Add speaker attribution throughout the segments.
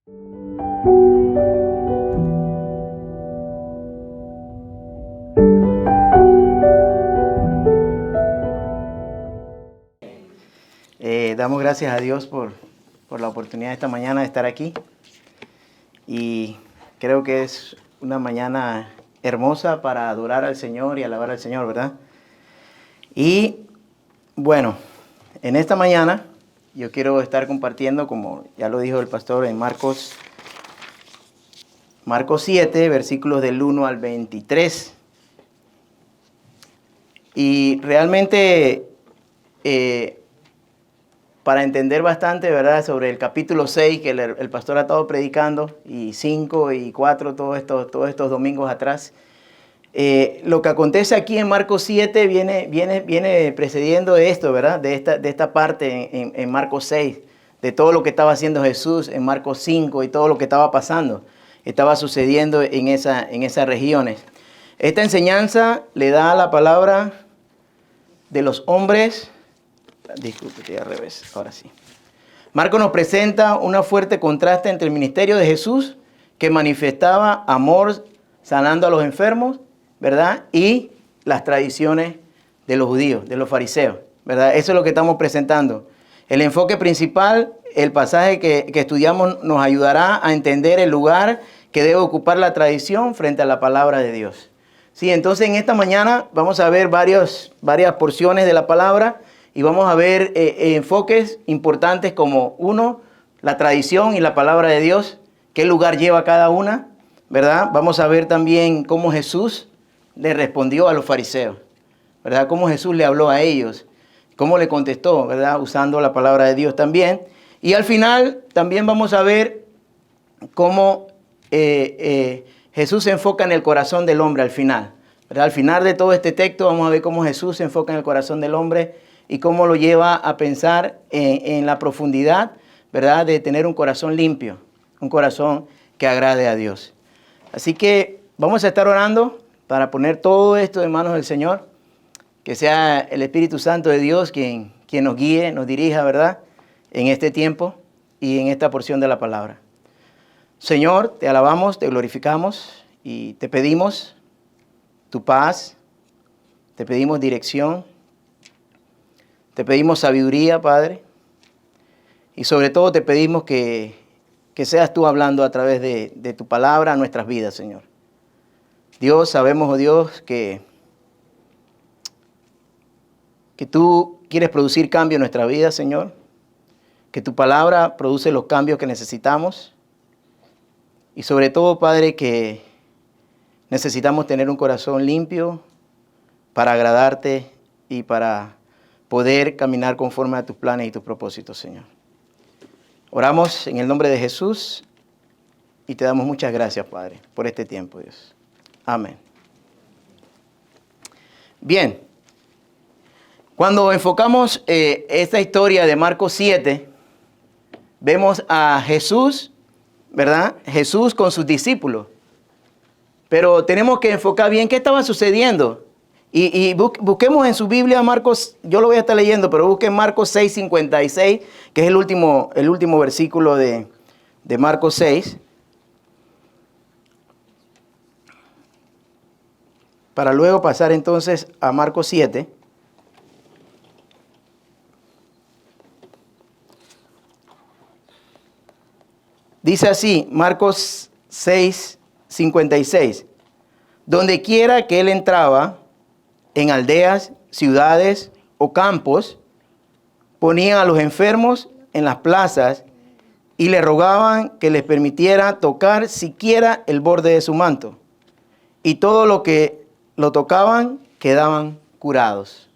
Speaker 1: Damos gracias a Dios por la oportunidad esta mañana de estar aquí. Y creo que es una mañana hermosa para adorar al Señor y alabar al Señor, ¿verdad? Y bueno, en esta mañana yo quiero estar compartiendo, como ya lo dijo el pastor, en Marcos 7, versículos del 1 al 23. Y realmente, para entender bastante, ¿verdad?, sobre el capítulo 6 que el pastor ha estado predicando, y 5 y 4, todos estos domingos atrás, lo que acontece aquí en Marcos 7 viene precediendo esto, ¿verdad?, de esta parte en Marcos 6, de todo lo que estaba haciendo Jesús en Marcos 5 y todo lo que estaba sucediendo en esas regiones. Esta enseñanza le da la palabra de los hombres. Disculpe, estoy al revés, ahora sí. Marcos nos presenta un fuerte contraste entre el ministerio de Jesús, que manifestaba amor sanando a los enfermos, ¿verdad?, y las tradiciones de los judíos, de los fariseos, ¿verdad? Eso es lo que estamos presentando. El enfoque principal, el pasaje que estudiamos, nos ayudará a entender el lugar que debe ocupar la tradición frente a la palabra de Dios. Sí, entonces en esta mañana vamos a ver varias porciones de la palabra. Y vamos a ver enfoques importantes como, uno, la tradición y la palabra de Dios, qué lugar lleva cada una, ¿verdad? Vamos a ver también cómo Jesús le respondió a los fariseos, ¿verdad? Cómo Jesús le habló a ellos, cómo le contestó, ¿verdad?, usando la palabra de Dios también. Y al final también vamos a ver cómo Jesús se enfoca en el corazón del hombre al final, ¿verdad? Al final de todo este texto vamos a ver cómo Jesús se enfoca en el corazón del hombre y cómo lo lleva a pensar en la profundidad, ¿verdad?, de tener un corazón limpio, un corazón que agrade a Dios. Así que vamos a estar orando para poner todo esto en manos del Señor, que sea el Espíritu Santo de Dios quien nos guíe, nos dirija, ¿verdad?, en este tiempo y en esta porción de la palabra. Señor, te alabamos, te glorificamos y te pedimos tu paz, te pedimos dirección, te pedimos sabiduría, Padre, y sobre todo te pedimos que seas tú hablando a través de tu palabra a nuestras vidas, Señor. Dios, sabemos, oh Dios, que tú quieres producir cambio en nuestra vida, Señor, que tu palabra produce los cambios que necesitamos, y sobre todo, Padre, que necesitamos tener un corazón limpio para agradarte y para poder caminar conforme a tus planes y tus propósitos, Señor. Oramos en el nombre de Jesús y te damos muchas gracias, Padre, por este tiempo, Dios. Amén. Bien, cuando enfocamos esta historia de Marcos 7, vemos a Jesús, ¿verdad? Jesús con sus discípulos. Pero tenemos que enfocar bien qué estaba sucediendo. Y busquemos en su Biblia Marcos, yo lo voy a estar leyendo, pero busquen Marcos 6:56, que es el último versículo de Marcos 6. Para luego pasar entonces a Marcos 7. Dice así, Marcos 6:56. Donde quiera que él entraba, en aldeas, ciudades o campos, ponían a los enfermos en las plazas y le rogaban que les permitiera tocar siquiera el borde de su manto. Y todo lo que lo tocaban quedaban curados.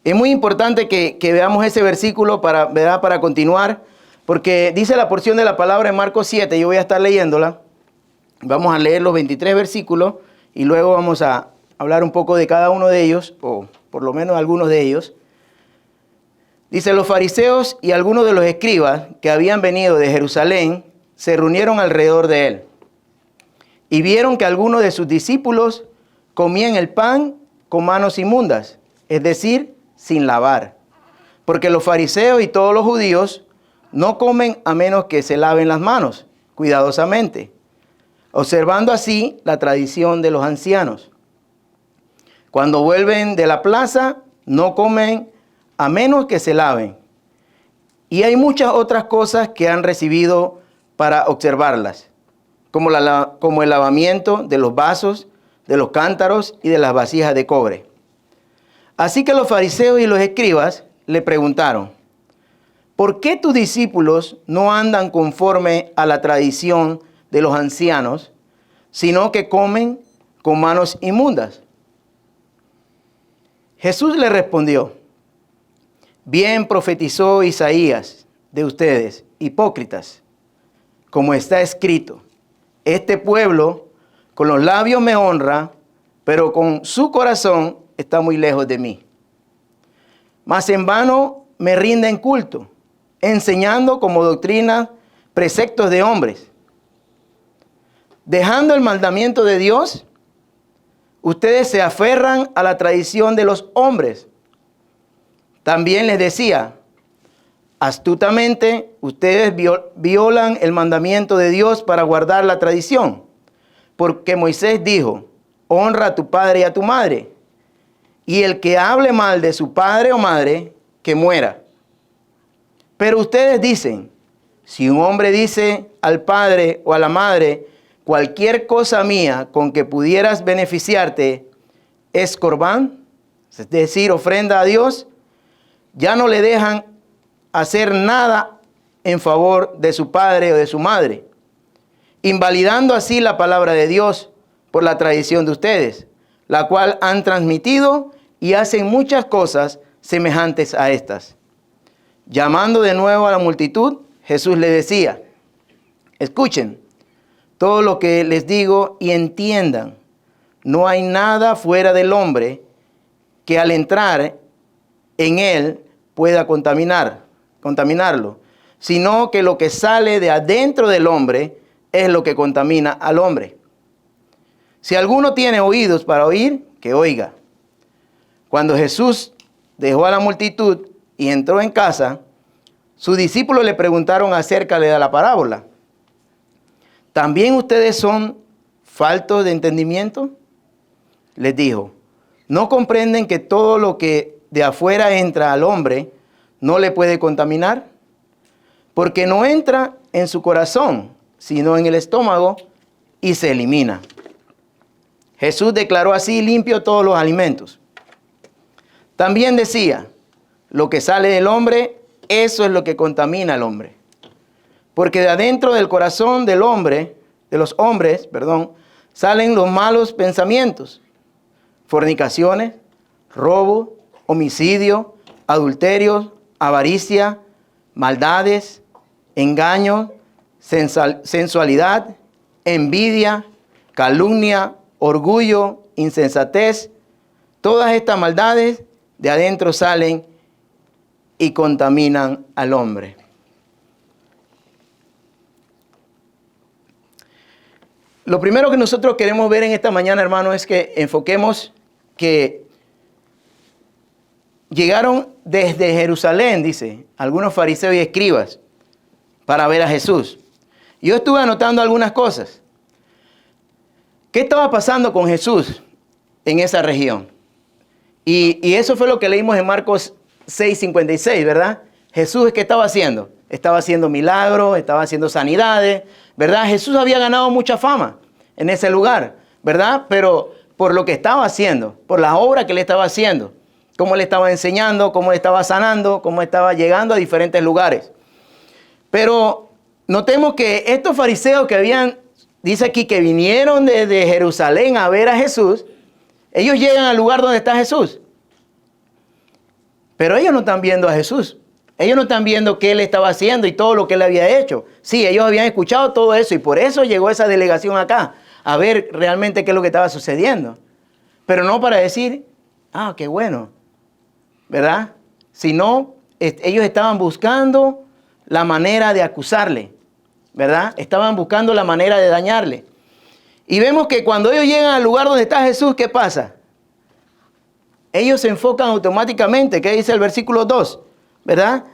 Speaker 1: Es muy importante que veamos ese versículo para continuar, porque dice la porción de la palabra en Marcos 7, yo voy a estar leyéndola. Vamos a leer los 23 versículos y luego vamos a hablar un poco de cada uno de ellos, o por lo menos algunos de ellos. Dice, los fariseos y algunos de los escribas que habían venido de Jerusalén se reunieron alrededor de él y vieron que algunos de sus discípulos comían el pan con manos inmundas, es decir, sin lavar. Porque los fariseos y todos los judíos no comen a menos que se laven las manos, cuidadosamente, observando así la tradición de los ancianos. Cuando vuelven de la plaza, no comen a menos que se laven. Y hay muchas otras cosas que han recibido para observarlas, como el lavamiento de los vasos, de los cántaros y de las vasijas de cobre. Así que los fariseos y los escribas le preguntaron: ¿por qué tus discípulos no andan conforme a la tradición de los ancianos, sino que comen con manos inmundas? Jesús le respondió: bien profetizó Isaías de ustedes, hipócritas, como está escrito: este pueblo con los labios me honra, pero con su corazón está muy lejos de mí. Mas en vano me rinden culto, enseñando como doctrina preceptos de hombres. Dejando el mandamiento de Dios, ustedes se aferran a la tradición de los hombres. También les decía: astutamente ustedes violan el mandamiento de Dios para guardar la tradición, porque Moisés dijo: honra a tu padre y a tu madre, y el que hable mal de su padre o madre, que muera. Pero ustedes dicen: si un hombre dice al padre o a la madre, cualquier cosa mía con que pudieras beneficiarte es corbán, es decir, ofrenda a Dios, ya no le dejan hacer nada en favor de su padre o de su madre, invalidando así la palabra de Dios por la tradición de ustedes, la cual han transmitido, y hacen muchas cosas semejantes a estas. Llamando de nuevo a la multitud, Jesús le decía: escuchen todo lo que les digo y entiendan. No hay nada fuera del hombre que al entrar en él pueda contaminarlo, sino que lo que sale de adentro del hombre es lo que contamina al hombre. Si alguno tiene oídos para oír, que oiga. Cuando Jesús dejó a la multitud y entró en casa, sus discípulos le preguntaron acerca de la parábola: ¿también ustedes son faltos de entendimiento? Les dijo: ¿no comprenden que todo lo que de afuera entra al hombre no le puede contaminar? Porque no entra en su corazón, sino en el estómago, y se elimina. Jesús declaró así limpio todos los alimentos. También decía: lo que sale del hombre, eso es lo que contamina al hombre. Porque de adentro del corazón del hombre, de los hombres, salen los malos pensamientos: fornicaciones, robo, homicidio, adulterios, avaricia, maldades, engaño, sensualidad, envidia, calumnia, orgullo, insensatez. Todas estas maldades de adentro salen y contaminan al hombre. Lo primero que nosotros queremos ver en esta mañana, hermano, es que enfoquemos que llegaron desde Jerusalén, dice, algunos fariseos y escribas para ver a Jesús. Yo estuve anotando algunas cosas. ¿Qué estaba pasando con Jesús en esa región? Y eso fue lo que leímos en Marcos 6:56, ¿verdad? Jesús, ¿qué estaba haciendo? Estaba haciendo milagros, estaba haciendo sanidades, ¿verdad? Jesús había ganado mucha fama en ese lugar, ¿verdad? Pero por lo que estaba haciendo, por las obras que le estaba haciendo, cómo le estaba enseñando, cómo le estaba sanando, cómo estaba llegando a diferentes lugares. Pero notemos que estos fariseos que dice aquí que vinieron desde Jerusalén a ver a Jesús, ellos llegan al lugar donde está Jesús. Pero ellos no están viendo a Jesús. Ellos no están viendo qué él estaba haciendo y todo lo que él había hecho. Sí, ellos habían escuchado todo eso y por eso llegó esa delegación acá, a ver realmente qué es lo que estaba sucediendo. Pero no para decir: ah, qué bueno, ¿verdad? Sino, ellos estaban buscando la manera de acusarle, ¿verdad? Estaban buscando la manera de dañarle. Y vemos que cuando ellos llegan al lugar donde está Jesús, ¿qué pasa? Ellos se enfocan automáticamente, ¿qué dice el versículo 2? ¿Verdad?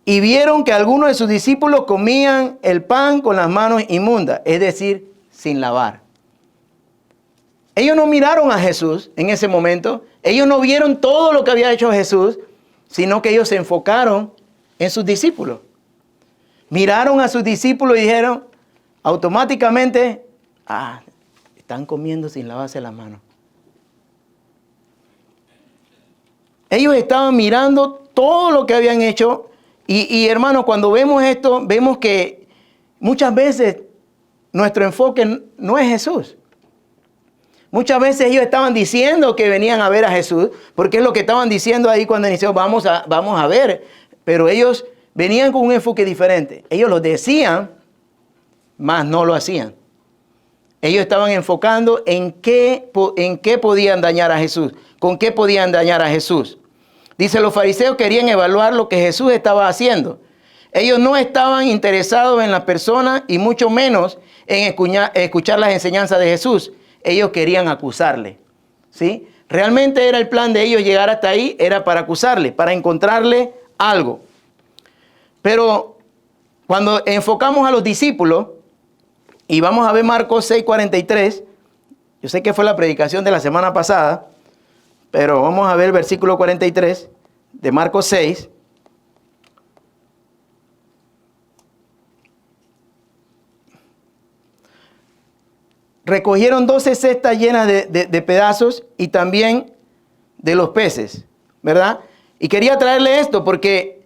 Speaker 1: y vieron que algunos de sus discípulos comían el pan con las manos inmundas, es decir, sin lavar. Ellos no miraron a Jesús en ese momento, ellos no vieron todo lo que había hecho Jesús, sino que ellos se enfocaron en sus discípulos. Miraron a sus discípulos y dijeron automáticamente, están comiendo sin lavarse las manos. Ellos estaban mirando todo lo que habían hecho y hermanos, cuando vemos esto, vemos que muchas veces nuestro enfoque no es Jesús. Muchas veces ellos estaban diciendo que venían a ver a Jesús, porque es lo que estaban diciendo ahí cuando inició, vamos a ver, pero ellos venían con un enfoque diferente. Ellos lo decían, mas no lo hacían. Ellos estaban enfocando en qué podían dañar a Jesús, con qué podían dañar a Jesús. Dice, los fariseos querían evaluar lo que Jesús estaba haciendo. Ellos no estaban interesados en la persona y mucho menos en escuchar las enseñanzas de Jesús. Ellos querían acusarle, ¿sí? Realmente era el plan de ellos llegar hasta ahí, era para acusarle, para encontrarle algo. Pero cuando enfocamos a los discípulos, y vamos a ver Marcos 6:43, yo sé que fue la predicación de la semana pasada, pero vamos a ver el versículo 43 de Marcos 6. Recogieron 12 cestas llenas de pedazos y también de los peces, ¿verdad? Y quería traerle esto porque,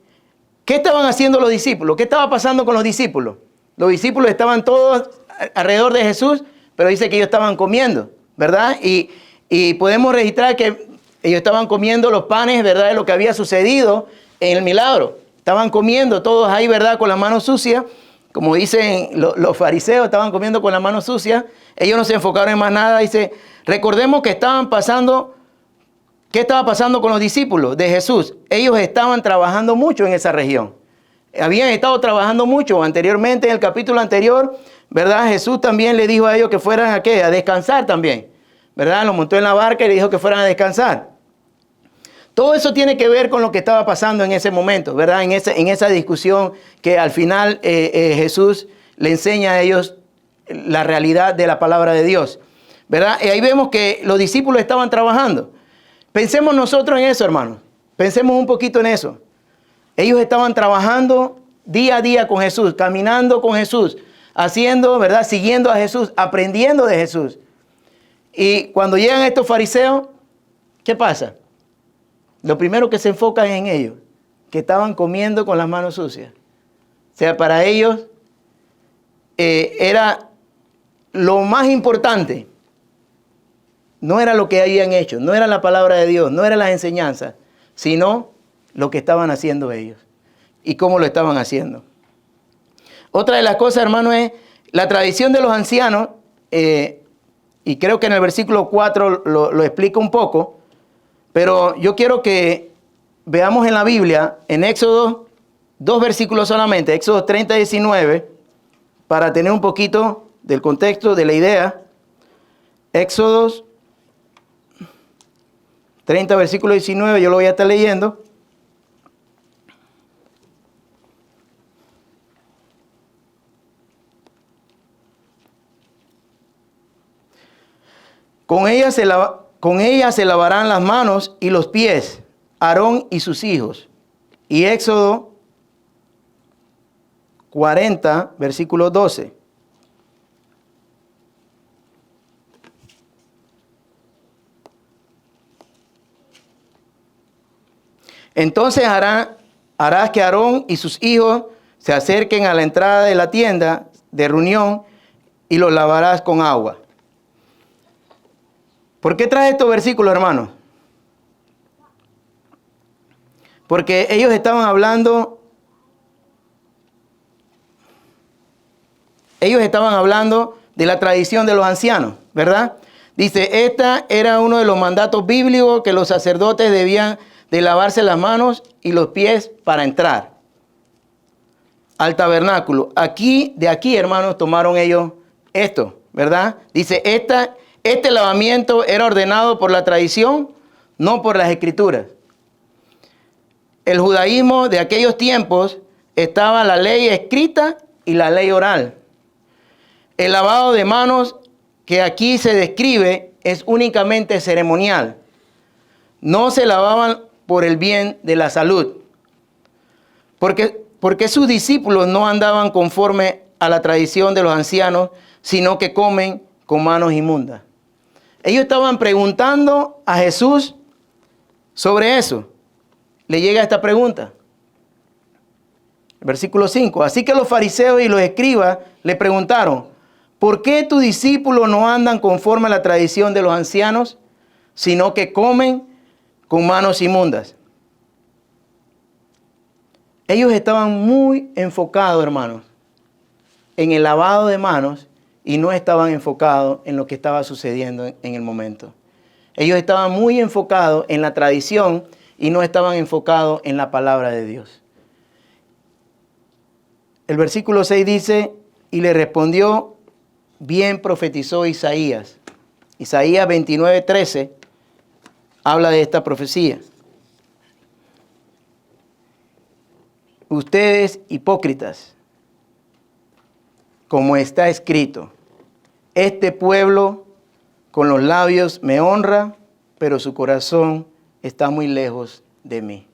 Speaker 1: ¿qué estaban haciendo los discípulos? ¿Qué estaba pasando con los discípulos? Los discípulos estaban todos alrededor de Jesús, pero dice que ellos estaban comiendo, ¿verdad? Y podemos registrar que ellos estaban comiendo los panes, ¿verdad? De lo que había sucedido en el milagro. Estaban comiendo todos ahí, ¿verdad? Con las manos sucias. Como dicen los fariseos, estaban comiendo con las manos sucias. Ellos no se enfocaron en más nada. Dice, recordemos que estaban pasando, ¿qué estaba pasando con los discípulos de Jesús? Ellos estaban trabajando mucho en esa región. Habían estado trabajando mucho anteriormente, en el capítulo anterior, ¿verdad? Jesús también le dijo a ellos que fueran a ¿qué? A descansar también, ¿verdad? Los montó en la barca y le dijo que fueran a descansar. Todo eso tiene que ver con lo que estaba pasando en ese momento, ¿verdad? En esa discusión que al final Jesús le enseña a ellos la realidad de la palabra de Dios, ¿verdad? Y ahí vemos que los discípulos estaban trabajando. Pensemos nosotros en eso, hermanos. Pensemos un poquito en eso. Ellos estaban trabajando día a día con Jesús, caminando con Jesús, haciendo, ¿verdad? Siguiendo a Jesús, aprendiendo de Jesús. Y cuando llegan estos fariseos, ¿qué pasa? Lo primero que se enfocan en ellos, que estaban comiendo con las manos sucias. O sea, para ellos era lo más importante. No era lo que habían hecho, no era la palabra de Dios, no era las enseñanzas, sino lo que estaban haciendo ellos y cómo lo estaban haciendo. Otra de las cosas, hermano, es la tradición de los ancianos, y creo que en el versículo 4 lo explica un poco. Pero yo quiero que veamos en la Biblia, en Éxodo, 2 versículos solamente, Éxodo 30 y 19, para tener un poquito del contexto, de la idea. Éxodo 30, versículo 19, yo lo voy a estar leyendo. Con ella se lavarán las manos y los pies, Aarón y sus hijos. Y Éxodo 40, versículo 12. Entonces harás que Aarón y sus hijos se acerquen a la entrada de la tienda de reunión y los lavarás con agua. ¿Por qué trae estos versículos, hermanos? Porque ellos estaban hablando de la tradición de los ancianos, ¿verdad? Dice, esta era uno de los mandatos bíblicos que los sacerdotes debían de lavarse las manos y los pies para entrar al tabernáculo. De aquí, hermanos, tomaron ellos esto, ¿verdad? Dice, este lavamiento era ordenado por la tradición, no por las escrituras. El judaísmo de aquellos tiempos estaba la ley escrita y la ley oral. El lavado de manos que aquí se describe es únicamente ceremonial. No se lavaban por el bien de la salud. Porque sus discípulos no andaban conforme a la tradición de los ancianos, sino que comen con manos inmundas. Ellos estaban preguntando a Jesús sobre eso. Le llega esta pregunta. Versículo 5. Así que los fariseos y los escribas le preguntaron, ¿por qué tus discípulos no andan conforme a la tradición de los ancianos, sino que comen con manos inmundas? Ellos estaban muy enfocados, hermanos, en el lavado de manos y no estaban enfocados en lo que estaba sucediendo en el momento. Ellos estaban muy enfocados en la tradición y no estaban enfocados en la palabra de Dios. El versículo 6 dice, y le respondió, bien profetizó Isaías. Isaías 29:13 habla de esta profecía. Ustedes hipócritas, como está escrito, este pueblo con los labios me honra, pero su corazón está muy lejos de mí.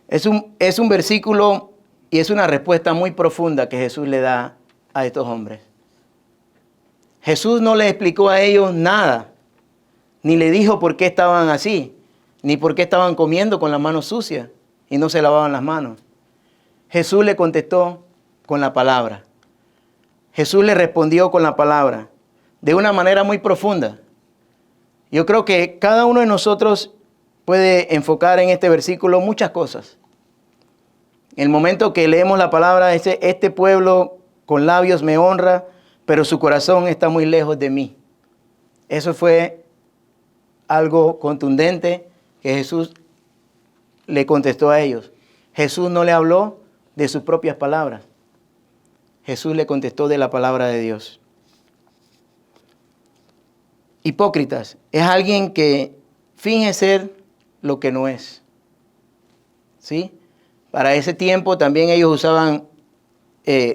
Speaker 1: Es un versículo y es una respuesta muy profunda que Jesús le da a estos hombres. Jesús no les explicó a ellos nada, ni le dijo por qué estaban así, ni por qué estaban comiendo con las manos sucias y no se lavaban las manos. Jesús le contestó con la palabra. Jesús le respondió con la palabra, de una manera muy profunda. Yo creo que cada uno de nosotros puede enfocar en este versículo muchas cosas. En el momento que leemos la palabra, este pueblo con labios me honra, pero su corazón está muy lejos de mí. Eso fue algo contundente que Jesús le contestó a ellos. Jesús no le habló de sus propias palabras. Jesús le contestó de la palabra de Dios. Hipócritas es alguien que finge ser lo que no es. ¿Sí? Para ese tiempo también ellos usaban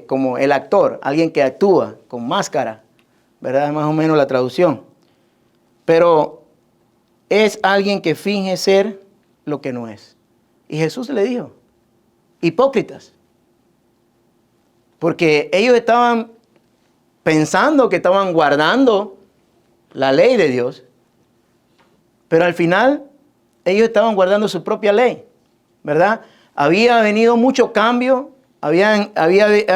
Speaker 1: como el actor, alguien que actúa con máscara, ¿verdad? Es más o menos la traducción. Pero es alguien que finge ser lo que no es. Y Jesús le dijo, hipócritas. Porque ellos estaban pensando que estaban guardando la ley de Dios, pero al final ellos estaban guardando su propia ley, ¿verdad? Había venido mucho cambio, había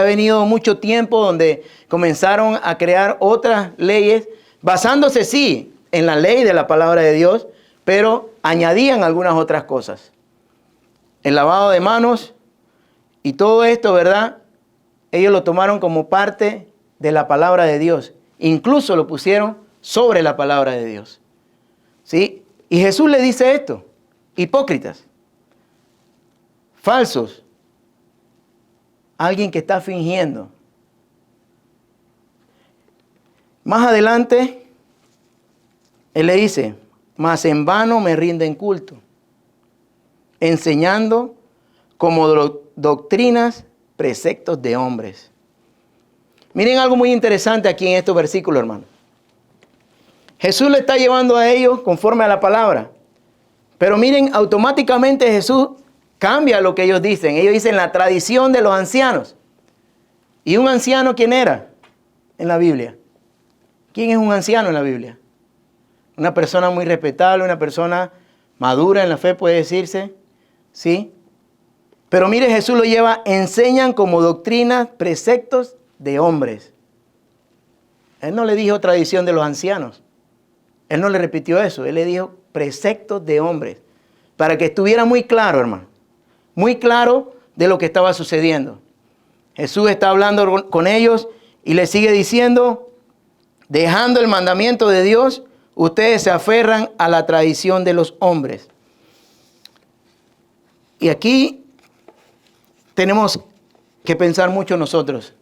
Speaker 1: venido mucho tiempo donde comenzaron a crear otras leyes, basándose sí en la ley de la palabra de Dios, pero añadían algunas otras cosas. El lavado de manos y todo esto, ¿verdad? Ellos lo tomaron como parte de la palabra de Dios. Incluso lo pusieron sobre la palabra de Dios. ¿Sí? Y Jesús le dice esto, hipócritas, falsos, alguien que está fingiendo. Más adelante, Él le dice, mas en vano me rinden culto, enseñando como doctrinas, preceptos de hombres. Miren algo muy interesante aquí en estos versículos, hermano. Jesús le está llevando a ellos conforme a la palabra. Pero miren, automáticamente Jesús cambia lo que ellos dicen. Ellos dicen la tradición de los ancianos. ¿Y un anciano quién era en la Biblia? ¿Quién es un anciano en la Biblia? Una persona muy respetable, una persona madura en la fe, puede decirse. ¿Sí? Pero mire, Jesús lo lleva, enseñan como doctrinas, preceptos de hombres. Él no le dijo tradición de los ancianos. Él no le repitió eso. Él le dijo preceptos de hombres. Para que estuviera muy claro, hermano. Muy claro de lo que estaba sucediendo. Jesús está hablando con ellos y les sigue diciendo, dejando el mandamiento de Dios, ustedes se aferran a la tradición de los hombres. Y aquí tenemos que pensar mucho nosotros.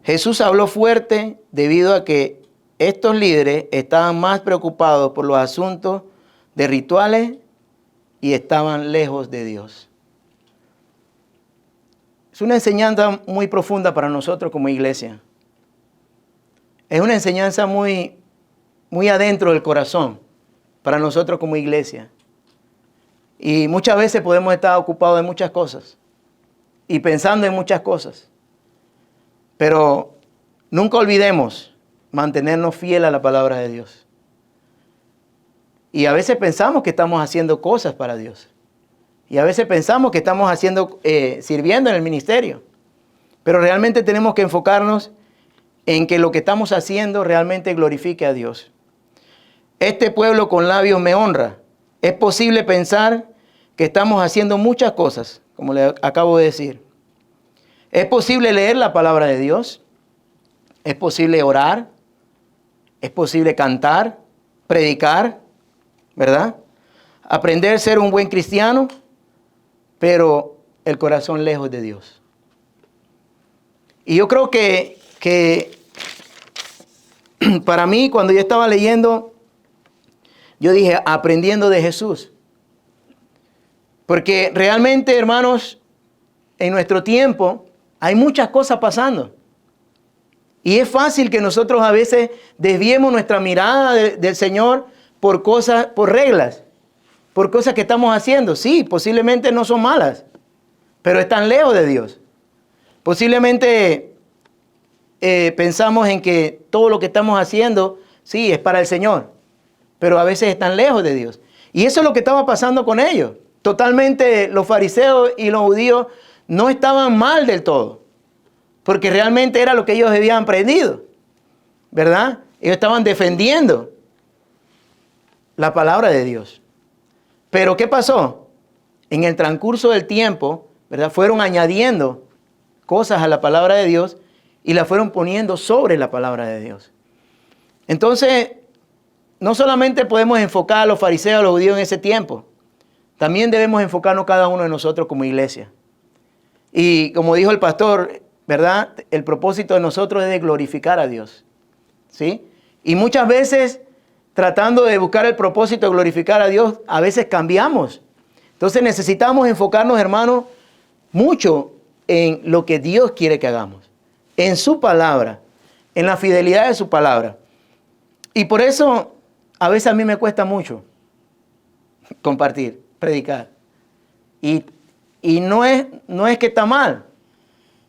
Speaker 1: Jesús habló fuerte debido a que estos líderes estaban más preocupados por los asuntos de rituales y estaban lejos de Dios. Es una enseñanza muy profunda para nosotros como iglesia. Es una enseñanza muy, muy adentro del corazón para nosotros como iglesia. Y muchas veces podemos estar ocupados de muchas cosas y pensando en muchas cosas. Pero nunca olvidemos mantenernos fieles a la palabra de Dios. Y a veces pensamos que estamos haciendo cosas para Dios. Y a veces pensamos que estamos sirviendo en el ministerio. Pero realmente tenemos que enfocarnos en que lo que estamos haciendo realmente glorifique a Dios. Este pueblo con labios me honra. Es posible pensar que estamos haciendo muchas cosas, como le acabo de decir. Es posible leer la palabra de Dios. Es posible orar. Es posible cantar, predicar, ¿verdad? Aprender a ser un buen cristiano, pero el corazón lejos de Dios. Y yo creo que para mí, cuando yo estaba leyendo, yo dije, aprendiendo de Jesús. Porque realmente, hermanos, en nuestro tiempo hay muchas cosas pasando. Y es fácil que nosotros a veces desviemos nuestra mirada del Señor por cosas, por reglas, por cosas que estamos haciendo. Sí, posiblemente no son malas, pero están lejos de Dios. Posiblemente pensamos en que todo lo que estamos haciendo, sí, es para el Señor, pero a veces están lejos de Dios. Y eso es lo que estaba pasando con ellos. Totalmente los fariseos y los judíos no estaban mal del todo, porque realmente era lo que ellos habían aprendido, ¿verdad? Ellos estaban defendiendo la palabra de Dios. Pero ¿qué pasó? En el transcurso del tiempo, ¿verdad? Fueron añadiendo cosas a la palabra de Dios y la fueron poniendo sobre la palabra de Dios. Entonces, no solamente podemos enfocar a los fariseos, a los judíos en ese tiempo, también debemos enfocarnos cada uno de nosotros como iglesia. Y como dijo el pastor, ¿verdad? El propósito de nosotros es de glorificar a Dios, ¿sí? Y muchas veces, tratando de buscar el propósito de glorificar a Dios, a veces cambiamos. Entonces necesitamos enfocarnos, hermanos, mucho en lo que Dios quiere que hagamos, en su palabra, en la fidelidad de su palabra. Y por eso, a veces a mí me cuesta mucho compartir, predicar. Y no es que está mal,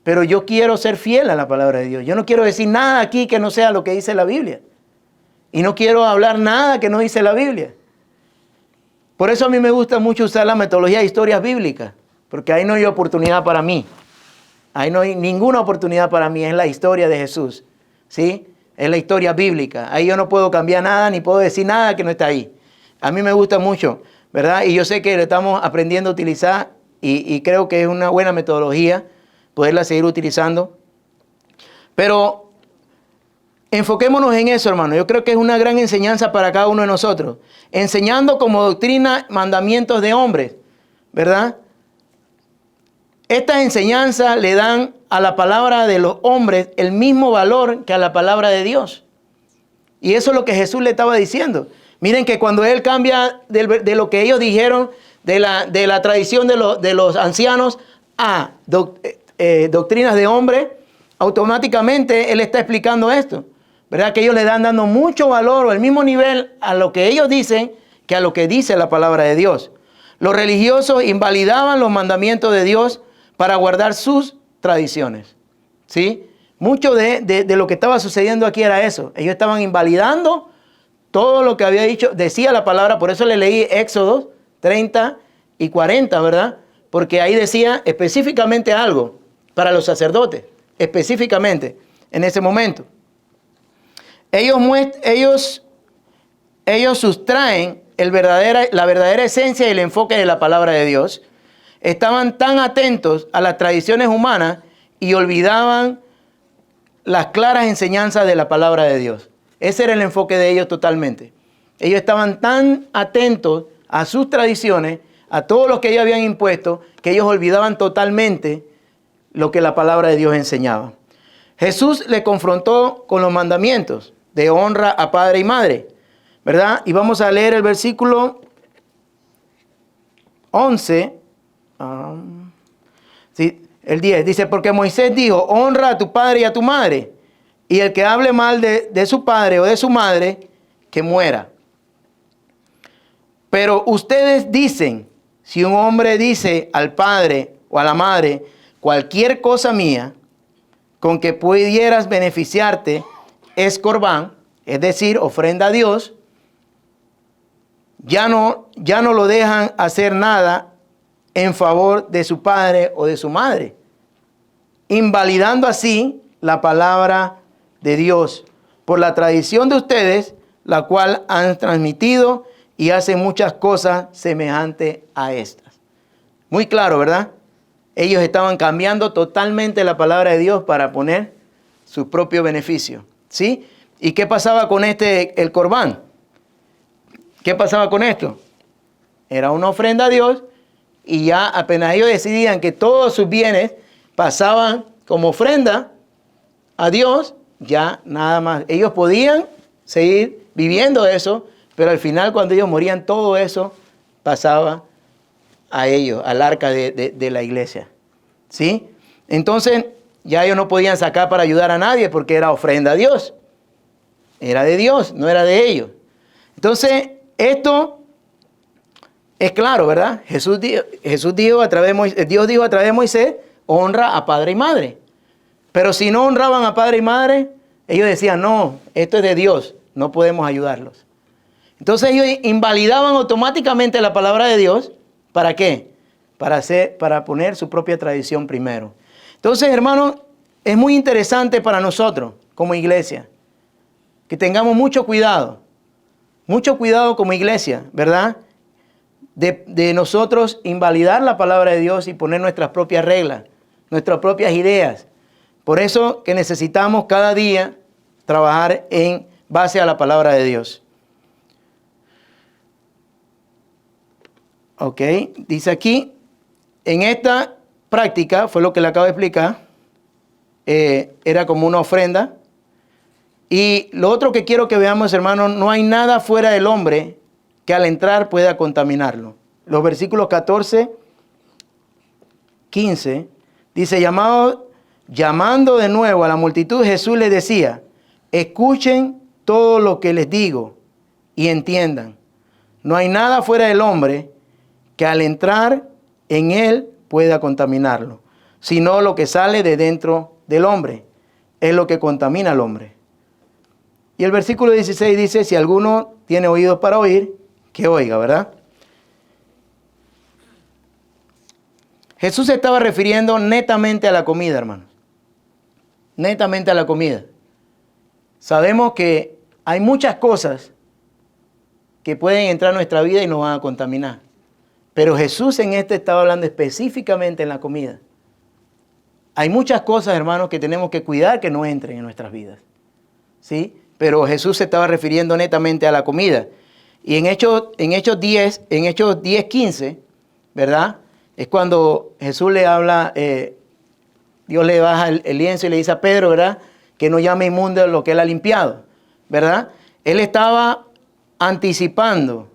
Speaker 1: pero yo quiero ser fiel a la palabra de Dios. Yo no quiero decir nada aquí que no sea lo que dice la Biblia. Y no quiero hablar nada que no dice la Biblia. Por eso a mí me gusta mucho usar la metodología de historias bíblicas, porque ahí no hay oportunidad para mí. Ahí no hay ninguna oportunidad para mí, es la historia de Jesús, ¿sí? Es la historia bíblica. Ahí yo no puedo cambiar nada, ni puedo decir nada que no está ahí. A mí me gusta mucho, ¿verdad? Y yo sé que lo estamos aprendiendo a utilizar y creo que es una buena metodología poderla seguir utilizando. Pero enfoquémonos en eso, hermano. Yo creo que es una gran enseñanza para cada uno de nosotros. Enseñando como doctrina mandamientos de hombres, ¿verdad? Estas enseñanzas le dan a la palabra de los hombres el mismo valor que a la palabra de Dios. Y eso es lo que Jesús le estaba diciendo. Miren que cuando Él cambia de lo que ellos dijeron, de la tradición de los ancianos a doctrinas de hombres, automáticamente Él está explicando esto. ¿Verdad? Que ellos le dan dando mucho valor o el mismo nivel a lo que ellos dicen que a lo que dice la palabra de Dios. Los religiosos invalidaban los mandamientos de Dios para guardar sus tradiciones, ¿sí? Mucho de lo que estaba sucediendo aquí era eso. Ellos estaban invalidando todo lo que había dicho, decía la palabra. Por eso le leí Éxodo 30 y 40, ¿verdad? Porque ahí decía específicamente algo para los sacerdotes, específicamente en ese momento. Ellos sustraen la verdadera esencia y el enfoque de la palabra de Dios. Estaban tan atentos a las tradiciones humanas y olvidaban las claras enseñanzas de la palabra de Dios. Ese era el enfoque de ellos totalmente. Ellos estaban tan atentos a sus tradiciones, a todo lo que ellos habían impuesto, que ellos olvidaban totalmente lo que la palabra de Dios enseñaba. Jesús le confrontó con los mandamientos de honra a padre y madre, ¿verdad? Y vamos a leer el versículo 11, sí, el 10, dice, porque Moisés dijo, honra a tu padre y a tu madre, y el que hable mal de su padre o de su madre, que muera. Pero ustedes dicen, si un hombre dice al padre o a la madre, cualquier cosa mía, con que pudieras beneficiarte, es corbán, es decir, ofrenda a Dios, ya no lo dejan hacer nada en favor de su padre o de su madre, invalidando así la palabra de Dios por la tradición de ustedes, la cual han transmitido y hacen muchas cosas semejantes a estas. Muy claro, ¿verdad? Ellos estaban cambiando totalmente la palabra de Dios para poner su propio beneficio, ¿sí? ¿Y qué pasaba con el corbán? ¿Qué pasaba con esto? Era una ofrenda a Dios y ya apenas ellos decidían que todos sus bienes pasaban como ofrenda a Dios, ya nada más. Ellos podían seguir viviendo eso, pero al final cuando ellos morían todo eso pasaba a ellos, al arca de la iglesia. ¿Sí? Entonces ya ellos no podían sacar para ayudar a nadie porque era ofrenda a Dios. Era de Dios, no era de ellos. Entonces esto es claro, ¿verdad? Dios dijo a través de Moisés, honra a padre y madre. Pero si no honraban a padre y madre, ellos decían, no, esto es de Dios, no podemos ayudarlos. Entonces ellos invalidaban automáticamente la palabra de Dios. ¿Para qué? Para poner su propia tradición primero. Entonces, hermanos, es muy interesante para nosotros como iglesia que tengamos mucho cuidado como iglesia, ¿verdad? De nosotros invalidar la palabra de Dios y poner nuestras propias reglas, nuestras propias ideas. Por eso que necesitamos cada día trabajar en base a la palabra de Dios. Ok, dice aquí, en esta práctica, fue lo que le acabo de explicar, era como una ofrenda. Y lo otro que quiero que veamos, hermanos, no hay nada fuera del hombre que al entrar pueda contaminarlo. Los versículos 14, 15, dice, llamando de nuevo a la multitud, Jesús les decía, escuchen todo lo que les digo y entiendan. No hay nada fuera del hombre que al entrar en él pueda contaminarlo, sino lo que sale de dentro del hombre es lo que contamina al hombre. Y el versículo 16 dice, si alguno tiene oídos para oír, que oiga, ¿verdad? Jesús se estaba refiriendo netamente a la comida, hermanos. Netamente a la comida. Sabemos que hay muchas cosas que pueden entrar a nuestra vida y nos van a contaminar. Pero Jesús en estaba hablando específicamente en la comida. Hay muchas cosas, hermanos, que tenemos que cuidar que no entren en nuestras vidas. ¿Sí? Pero Jesús se estaba refiriendo netamente a la comida. Y en Hechos 10, 15, ¿verdad? Es cuando Jesús le habla, Dios le baja el lienzo y le dice a Pedro, ¿verdad? Que no llame inmundo lo que él ha limpiado, ¿verdad? Él estaba anticipando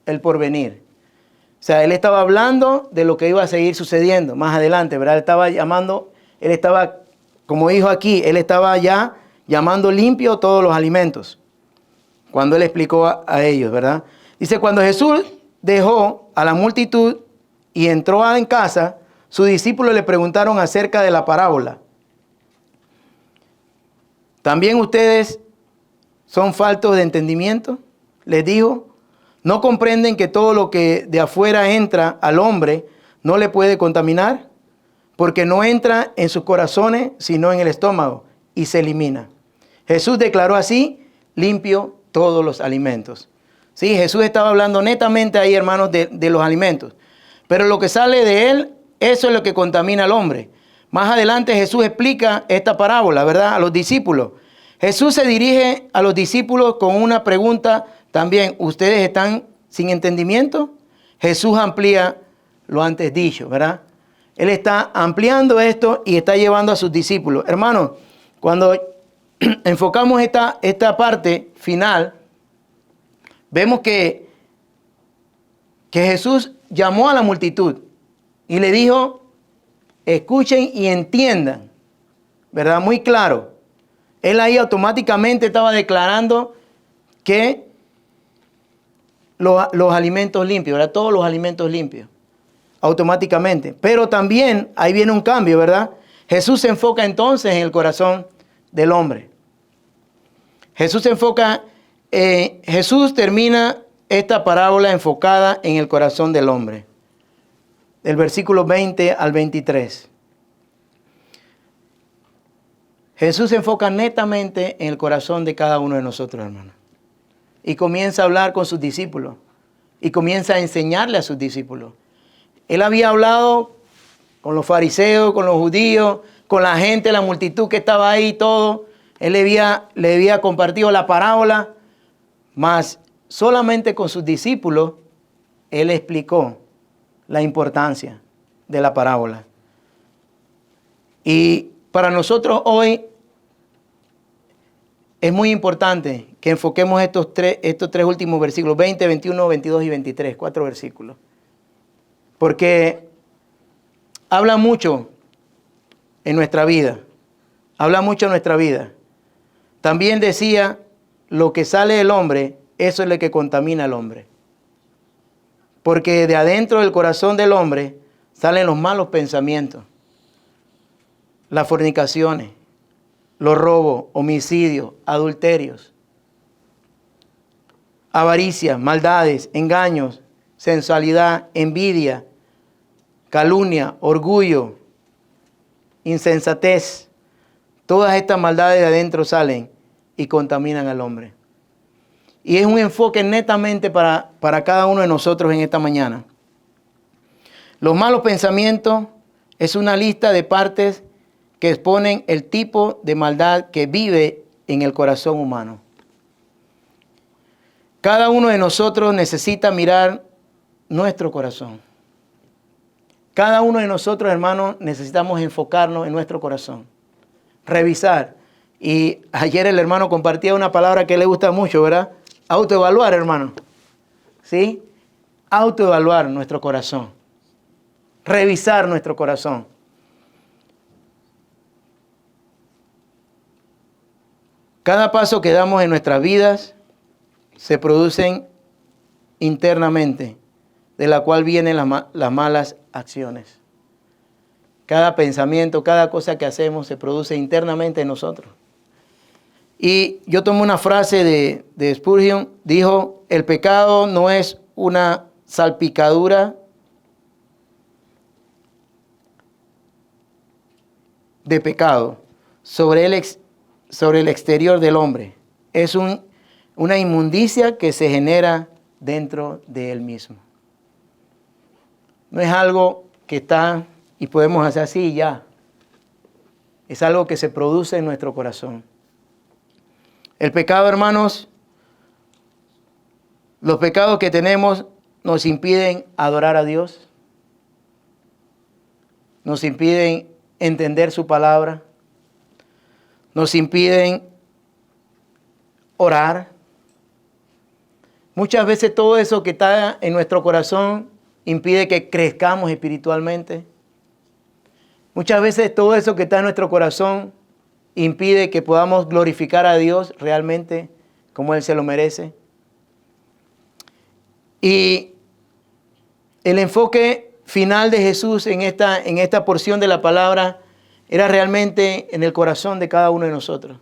Speaker 1: el porvenir. O sea, él estaba hablando de lo que iba a seguir sucediendo más adelante, ¿verdad? Él estaba, como dijo aquí, él estaba ya llamando limpio todos los alimentos. Cuando él explicó a ellos, ¿verdad? Dice, cuando Jesús dejó a la multitud y entró en casa, sus discípulos le preguntaron acerca de la parábola. ¿También ustedes son faltos de entendimiento? Les dijo, ¿no comprenden que todo lo que de afuera entra al hombre no le puede contaminar? Porque no entra en sus corazones, sino en el estómago, y se elimina. Jesús declaró así, limpio todos los alimentos. Sí, Jesús estaba hablando netamente ahí, hermanos, de los alimentos. Pero lo que sale de él, eso es lo que contamina al hombre. Más adelante Jesús explica esta parábola, ¿verdad? A los discípulos. Jesús se dirige a los discípulos con una pregunta también. ¿Ustedes están sin entendimiento? Jesús amplía lo antes dicho, ¿verdad? Él está ampliando esto y está llevando a sus discípulos. Hermanos, cuando enfocamos esta parte final, vemos que Jesús llamó a la multitud y le dijo, escuchen y entiendan, ¿verdad? Muy claro. Él ahí automáticamente estaba declarando que los alimentos limpios, ¿verdad? Todos los alimentos limpios, automáticamente. Pero también ahí viene un cambio, ¿verdad? Jesús se enfoca entonces en el corazón del hombre. Jesús termina esta parábola enfocada en el corazón del hombre. Del versículo 20 al 23. Jesús se enfoca netamente en el corazón de cada uno de nosotros, hermanos. Y comienza a hablar con sus discípulos. Y comienza a enseñarle a sus discípulos. Él había hablado con los fariseos, con los judíos, con la gente, la multitud que estaba ahí, todo. Él le había compartido la parábola, mas solamente con sus discípulos, él explicó la importancia de la parábola. Y para nosotros hoy es muy importante que enfoquemos estos tres últimos versículos, 20, 21, 22 y 23, 4 versículos. Porque habla mucho en nuestra vida. Habla mucho en nuestra vida. También decía, lo que sale del hombre, eso es lo que contamina al hombre. Porque de adentro del corazón del hombre salen los malos pensamientos, las fornicaciones, los robos, homicidios, adulterios, avaricia, maldades, engaños, sensualidad, envidia, calumnia, orgullo, insensatez. Todas estas maldades de adentro salen y contaminan al hombre. Y es un enfoque netamente para cada uno de nosotros en esta mañana. Los malos pensamientos es una lista de partes que exponen el tipo de maldad que vive en el corazón humano. Cada uno de nosotros necesita mirar nuestro corazón. Cada uno de nosotros, hermanos, necesitamos enfocarnos en nuestro corazón. Revisar. Y ayer el hermano compartía una palabra que le gusta mucho, ¿verdad? Autoevaluar, hermano. ¿Sí? Autoevaluar nuestro corazón. Revisar nuestro corazón. Cada paso que damos en nuestras vidas se producen internamente, de la cual vienen las malas acciones. Cada pensamiento, cada cosa que hacemos se produce internamente en nosotros. Y yo tomé una frase de Spurgeon, dijo, el pecado no es una salpicadura de pecado sobre el exterior del hombre. Es una inmundicia que se genera dentro de él mismo. No es algo que está y podemos hacer así y ya. Es algo que se produce en nuestro corazón. El pecado, hermanos, los pecados que tenemos nos impiden adorar a Dios, nos impiden entender su palabra, nos impiden orar. Muchas veces todo eso que está en nuestro corazón impide que crezcamos espiritualmente. Muchas veces todo eso que está en nuestro corazón impide que podamos glorificar a Dios realmente como Él se lo merece. Y el enfoque final de Jesús en esta porción de la palabra era realmente en el corazón de cada uno de nosotros.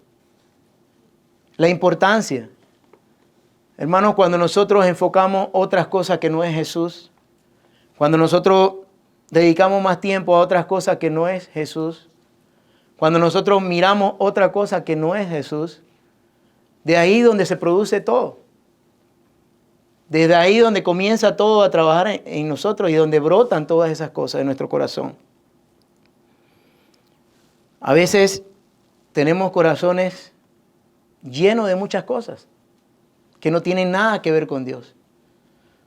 Speaker 1: La importancia. Hermanos, cuando nosotros enfocamos otras cosas que no es Jesús, cuando nosotros dedicamos más tiempo a otras cosas que no es Jesús, cuando nosotros miramos otra cosa que no es Jesús, de ahí donde se produce todo. Desde ahí donde comienza todo a trabajar en nosotros y donde brotan todas esas cosas de nuestro corazón. A veces tenemos corazones llenos de muchas cosas que no tienen nada que ver con Dios.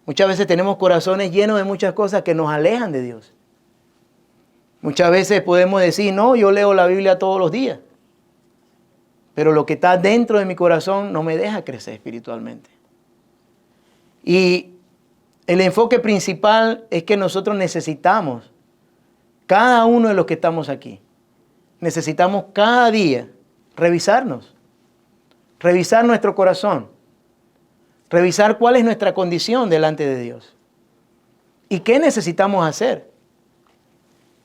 Speaker 1: Muchas veces tenemos corazones llenos de muchas cosas que nos alejan de Dios. Muchas veces podemos decir, no, yo leo la Biblia todos los días, pero lo que está dentro de mi corazón no me deja crecer espiritualmente. Y el enfoque principal es que nosotros necesitamos, cada uno de los que estamos aquí, necesitamos cada día revisarnos, revisar nuestro corazón, revisar cuál es nuestra condición delante de Dios y qué necesitamos hacer.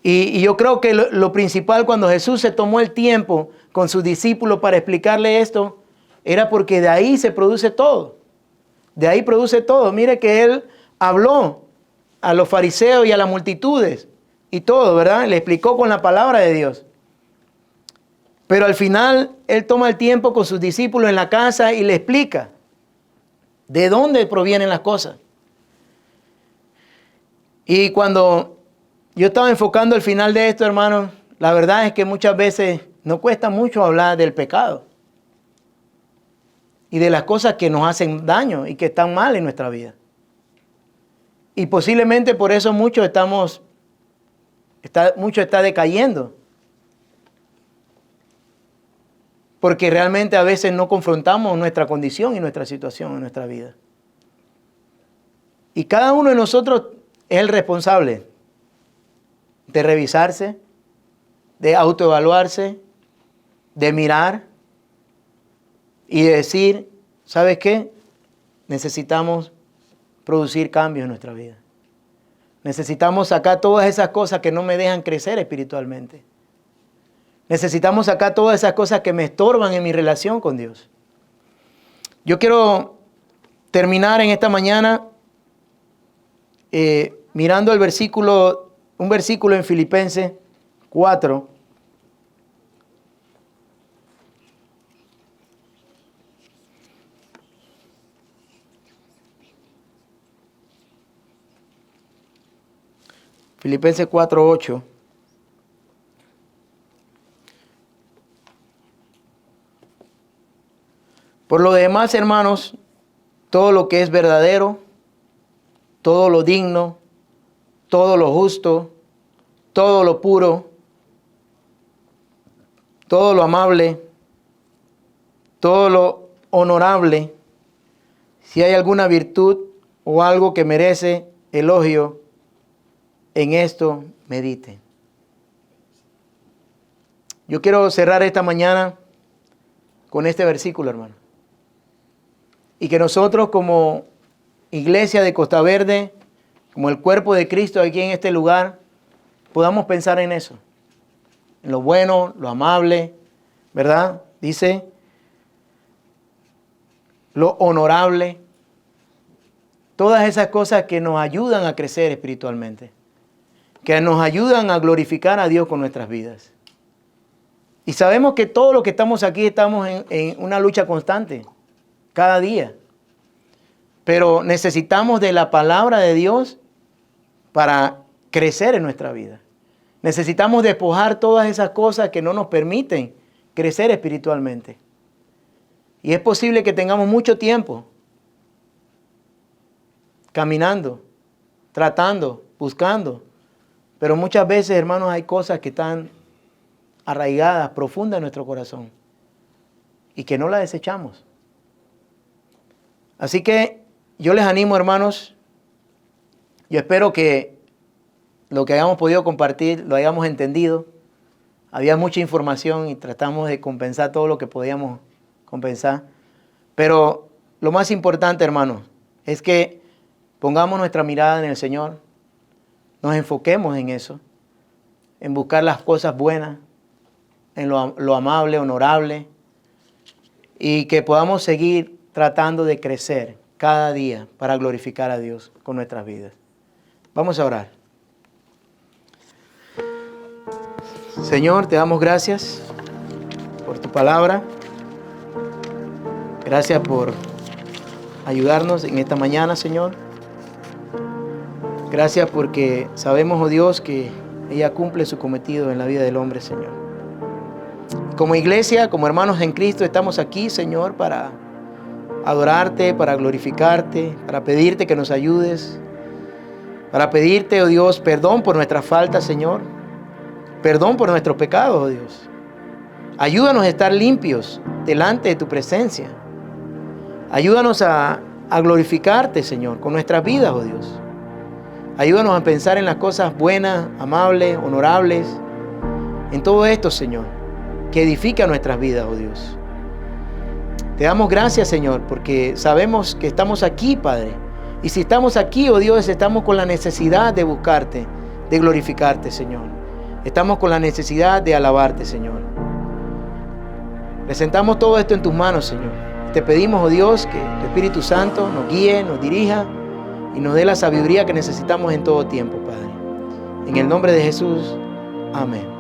Speaker 1: Y yo creo que lo principal cuando Jesús se tomó el tiempo con sus discípulos para explicarle esto, era porque de ahí se produce todo. De ahí produce todo. Mire que Él habló a los fariseos y a las multitudes y todo, ¿verdad? Le explicó con la palabra de Dios. Pero al final Él toma el tiempo con sus discípulos en la casa y le explica de dónde provienen las cosas. Y cuando yo estaba enfocando el final de esto, hermanos, la verdad es que muchas veces no cuesta mucho hablar del pecado y de las cosas que nos hacen daño y que están mal en nuestra vida. Y posiblemente por eso mucho está decayendo. Porque realmente a veces no confrontamos nuestra condición y nuestra situación en nuestra vida. Y cada uno de nosotros es el responsable de revisarse, de autoevaluarse, de mirar y de decir, ¿sabes qué? Necesitamos producir cambios en nuestra vida. Necesitamos sacar todas esas cosas que no me dejan crecer espiritualmente. Necesitamos sacar todas esas cosas que me estorban en mi relación con Dios. Yo quiero terminar en esta mañana mirando un versículo en Filipenses 4. Filipenses 4:8. Por lo demás, hermanos, todo lo que es verdadero, todo lo digno, todo lo justo, todo lo puro, todo lo amable, todo lo honorable, si hay alguna virtud o algo que merece elogio, en esto mediten. Yo quiero cerrar esta mañana con este versículo, hermano. Y que nosotros como iglesia de Costa Verde, como el cuerpo de Cristo aquí en este lugar, podamos pensar en eso. En lo bueno, lo amable, ¿verdad? Dice, lo honorable. Todas esas cosas que nos ayudan a crecer espiritualmente. Que nos ayudan a glorificar a Dios con nuestras vidas. Y sabemos que todos los que estamos aquí estamos en una lucha constante. Cada día. Pero necesitamos de la palabra de Dios para crecer en nuestra vida. Necesitamos despojar todas esas cosas que no nos permiten crecer espiritualmente. Y es posible que tengamos mucho tiempo caminando, tratando, buscando. Pero muchas veces, hermanos, hay cosas que están arraigadas, profundas en nuestro corazón y que no las desechamos. Así que yo les animo, hermanos, yo espero que lo que hayamos podido compartir lo hayamos entendido. Había mucha información y tratamos de compensar todo lo que podíamos compensar. Pero lo más importante, hermanos, es que pongamos nuestra mirada en el Señor, nos enfoquemos en eso, en buscar las cosas buenas, en lo amable, honorable, y que podamos seguir tratando de crecer cada día para glorificar a Dios con nuestras vidas. Vamos a orar. Señor, te damos gracias por tu palabra. Gracias por ayudarnos en esta mañana, Señor. Gracias porque sabemos, oh Dios, que ella cumple su cometido en la vida del hombre, Señor. Como iglesia, como hermanos en Cristo, estamos aquí, Señor, para adorarte, para glorificarte, para pedirte que nos ayudes, para pedirte, oh Dios, perdón por nuestras faltas, Señor, perdón por nuestros pecados, oh Dios. Ayúdanos a estar limpios delante de tu presencia. Ayúdanos a a glorificarte, Señor, con nuestras vidas, oh Dios. Ayúdanos a pensar en las cosas buenas, amables, honorables, en todo esto, Señor, que edifica nuestras vidas, oh Dios. Te damos gracias, Señor, porque sabemos que estamos aquí, Padre. Y si estamos aquí, oh Dios, estamos con la necesidad de buscarte, de glorificarte, Señor. Estamos con la necesidad de alabarte, Señor. Presentamos todo esto en tus manos, Señor. Te pedimos, oh Dios, que tu Espíritu Santo nos guíe, nos dirija y nos dé la sabiduría que necesitamos en todo tiempo, Padre. En el nombre de Jesús, amén.